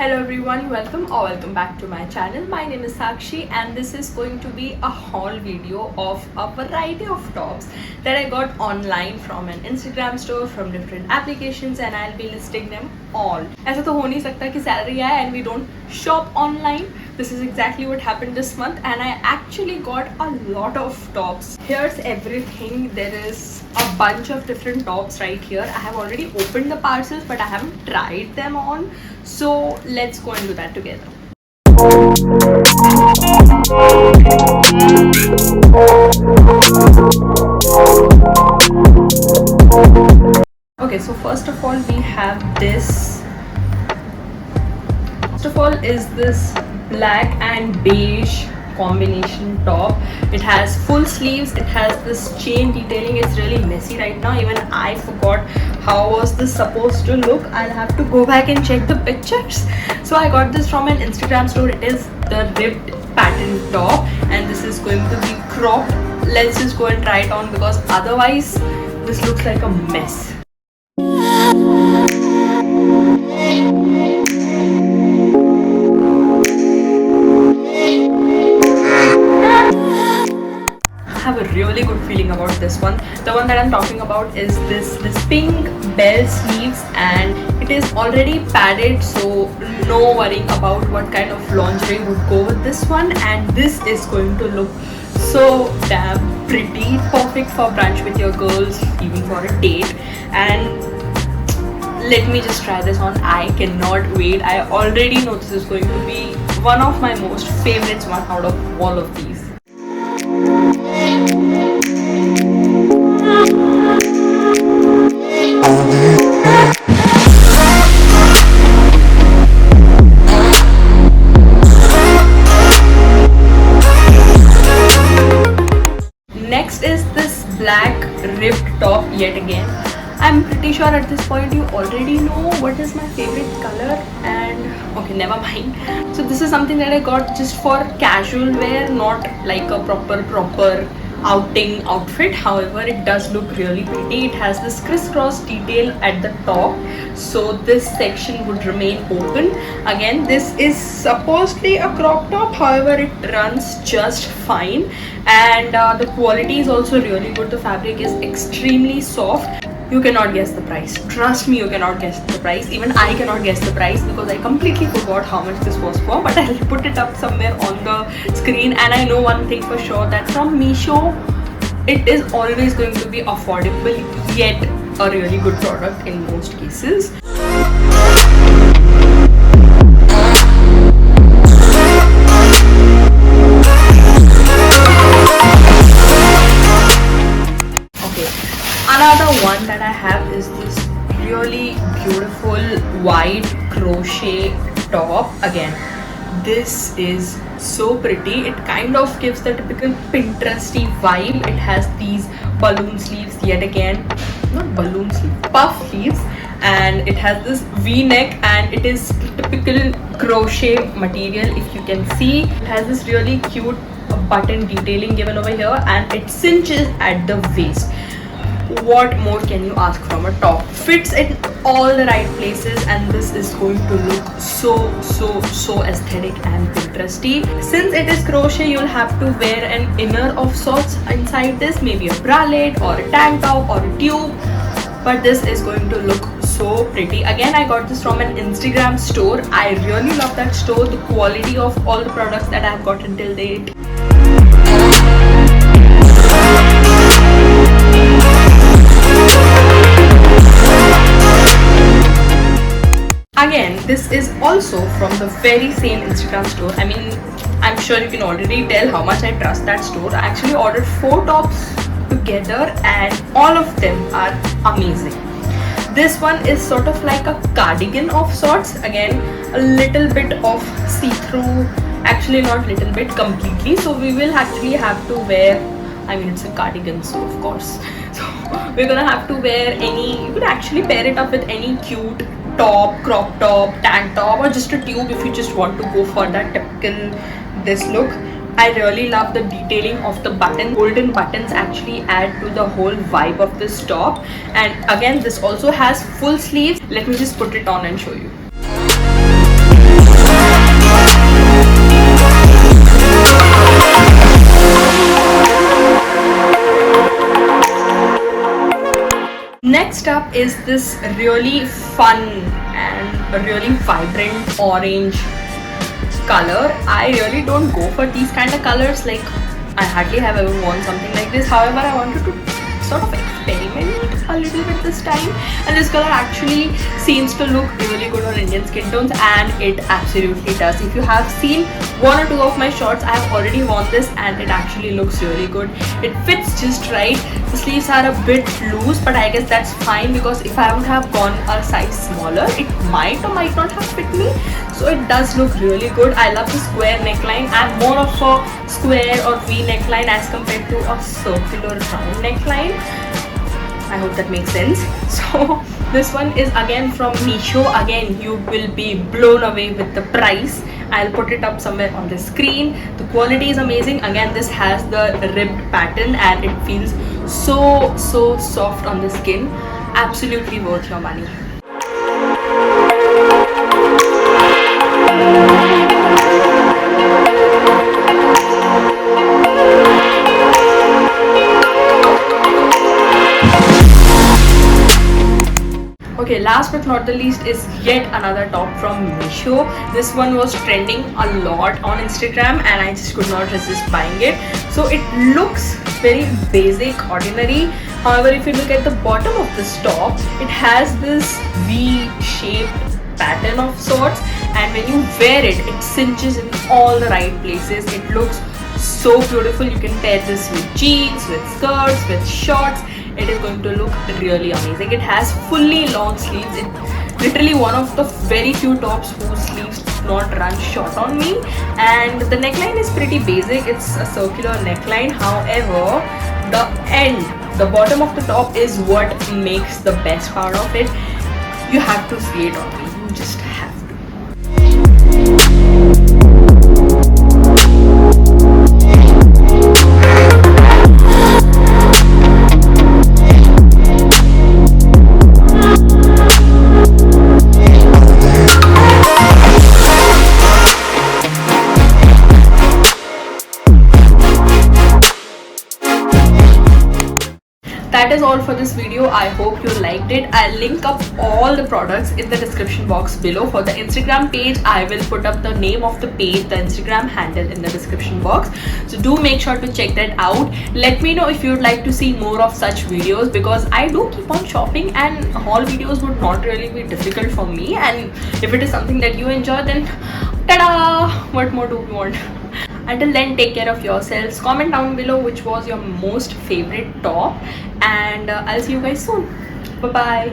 Hello everyone, welcome back to my channel. My name is Sakshi and this is going to be a haul video of a variety of tops that I got online from an Instagram store, from different applications, and I'll be listing them all. ऐसा तो हो नहीं सकता कि salary आए and we don't shop online. This is exactly what happened this month and I actually got a lot of tops. Here's everything. There is a bunch of different tops right here. I have already opened the parcels but I haven't tried them on. So let's go and do that together. Okay, so first of all we have this. First of all is this black and beige combination top. It has full sleeves, it has this chain detailing. It's really messy right now. Even I forgot how was this supposed to look. I'll have to go back and check the pictures. So I got this from an Instagram store. It is the ribbed pattern top and this is going to be cropped. Let's just go and try it on because otherwise this looks like a mess. I have a really good feeling about this one. The one that I'm talking about is this pink bell sleeves and it is already padded, so no worrying about what kind of lingerie would go with this one. And this is going to look so damn pretty, perfect for brunch with your girls, even for a date. And let me just try this on. I cannot wait. I already know this is going to be one of my most favorites, one out of all of these. Next is this black ribbed top yet again. I'm pretty sure at this point you already know what is my favorite color, and okay, never mind. So this is something that I got just for casual wear, not like a proper outing outfit. However, it does look really pretty. It has this crisscross detail at the top, so this section would remain open. Again, this is supposedly a crop top, however it runs just fine, and the quality is also really good. The fabric is extremely soft. You cannot guess the price. Trust me, you cannot guess the price. Even I cannot guess the price because I completely forgot how much this was for, but I'll put it up somewhere on the screen. And I know one thing for sure, that from Meesho, it is always going to be affordable, yet a really good product in most cases. Another one that I have is this really beautiful white crochet top. Again, this is so pretty. It kind of gives the typical Pinteresty vibe. It has these balloon sleeves yet again, not balloon sleeves, puff sleeves, and it has this V-neck and it is typical crochet material. If you can see, it has this really cute button detailing given over here and it cinches at the waist. What more can you ask from a top? Fits in all the right places and this is going to look so aesthetic and Pinteresty. Since it is crochet, you'll have to wear an inner of sorts inside this, maybe a bralette or a tank top or a tube, but this is going to look so pretty. Again, I got this from an Instagram store. I really love that store, the quality of all the products that I've gotten till date. Again, this is also from the very same Instagram store. I mean, I'm sure you can already tell how much I trust that store. I actually ordered 4 tops together and all of them are amazing. This one is sort of like a cardigan of sorts. Again, a little bit of see-through, actually not little bit, completely. So we will actually have to wear, I mean it's a cardigan, so of course. So we're gonna have to wear any, you could actually pair it up with any cute top, crop top, tank top, or just a tube if you just want to go for that typical this look. I really love the detailing of the button. Golden buttons actually add to the whole vibe of this top. And again, this also has full sleeves. Let me just put it on and show you. Next up is this really fun and a really vibrant orange color. I really don't go for these kind of colors, like I hardly have ever worn something like this. However, I wanted to sort of experiment a little bit this time, and this color actually seems to look really good on Indian skin tones, and it absolutely does. If you have seen one or two of my shorts, I have already worn this and it actually looks really good. It fits just right. The sleeves are a bit loose, but I guess that's fine because if I would have gone a size smaller, it might or might not have fit me. So it does look really good. I love the square neckline. I'm more of a square or V neckline as compared to a circular round neckline. I hope that makes sense. So this one is again from Meesho. Again, you will be blown away with the price. I'll put it up somewhere on the screen. The quality is amazing. Again, this has the ribbed pattern and it feels so soft on the skin. Absolutely worth your money. Okay, last but not the least is yet another top from Meesho. This one was trending a lot on Instagram and I just could not resist buying it. So it looks very basic, ordinary. However, if you look at the bottom of this top, it has this V-shaped pattern of sorts, and when you wear it, it cinches in all the right places. It looks so beautiful. You can pair this with jeans, with skirts, with shorts. It is going to look really amazing. It has fully long sleeves. It's literally one of the very few tops whose sleeves do not run short on me, and the neckline is pretty basic. It's a circular neckline. However, the bottom of the top is what makes the best part of it. You have to see it on me. You just have to. That is all for this video. I hope you liked it. I'll link up all the products in the description box below. For the Instagram page, I will put up the name of the page, the Instagram handle in the description box. So do make sure to check that out. Let me know if you'd like to see more of such videos, because I do keep on shopping and haul videos would not really be difficult for me. And if it is something that you enjoy, then ta-da! What more do we want? Until then, take care of yourselves. Comment down below which was your most favorite top, and I'll see you guys soon. Bye bye.